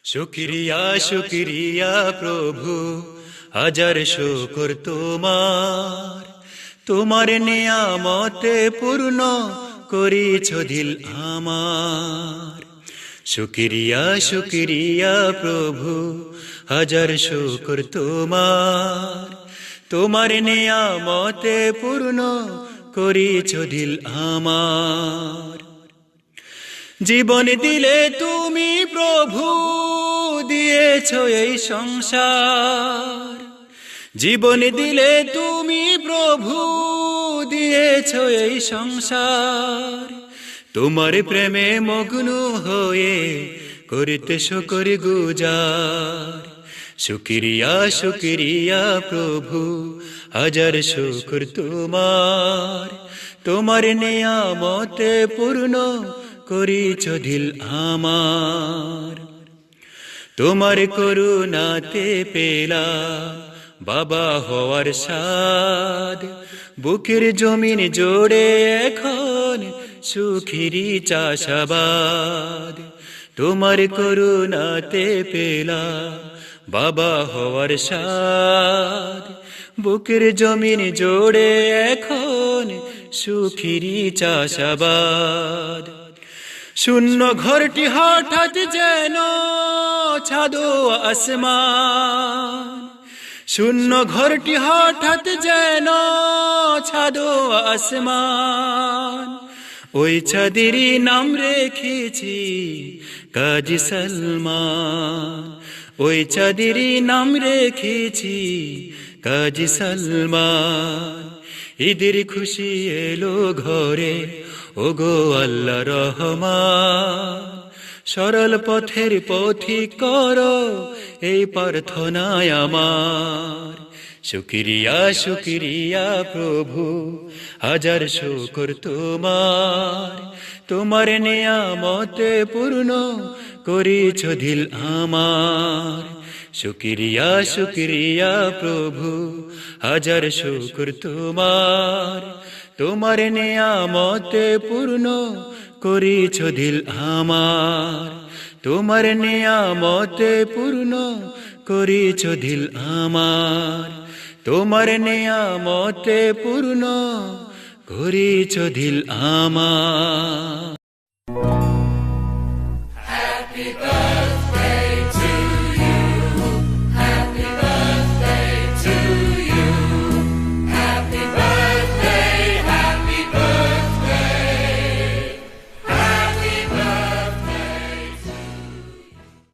শুকরিয়া শুকরিয়া প্রভু, হাজার শুকর তোমার। তোমার নিয়ামতে পূর্ণ করিছ দিল আমার। শুকরিয়া শুকরিয়া প্রভু, হাজার শুকর তোমার। তোমার নিয়ামতে পূর্ণ করিছ দিল আমার। জীবন দিলে তুমি প্রভু, দিয়েছ এই সংসার। জীবন দিলে তুমি প্রভু, দিয়েছ এই সংসার। তোমার প্রেমে মগ্ন হয়ে করিতে শুকর গুজার। শুকরিয়া শুকরিয়া প্রভু, হাজার শুকর তোমার। তোমার নিয়ামতে পূর্ণ করিছ দিল আমার। তোমার করুণাতে পেলাম বাবা হওয়ার স্বাদ। বুকের জমিন জোড়ে এখন সুখেরই চাষাবাদ। তোমার করুণাতে পেলাম বাবা হওয়ার স্বাদ। বুকের জমিন জোড়ে এখন সুখেরই চাষাবাদ। শূন্য ঘরটি হঠাৎ যেন ছাদো আসমান। শূন্য ঘরটি হঠাৎ যেন ছাদো আসমান। ওই ছাদেরই নাম রেখেছি কাজী সলমান। ওই ছাদেরই নাম রেখেছি কাজী সলমান। ঈদের খুশি এলো ঘরে, ওগো আল্লাহ রহমান। সরল পথের পথিক করো এই প্রার্থনায় আমার। শুকরিয়া শুকরিয়া প্রভু, হাজার শুকর তোমার। তোমার নিয়ামতে পূর্ণ করিছ দিল আমার। শুকরিয়া শুকরিয়া প্রভু, হাজার শুকর তোমার। তোমার নিয়ামতে পূর্ণ করিছ দিল আমার। তোমার নিয়ামতে পূর্ণ করিছ দিল আমার। তোমার নিয়ামতে পূর্ণ করিছ দিল আমার।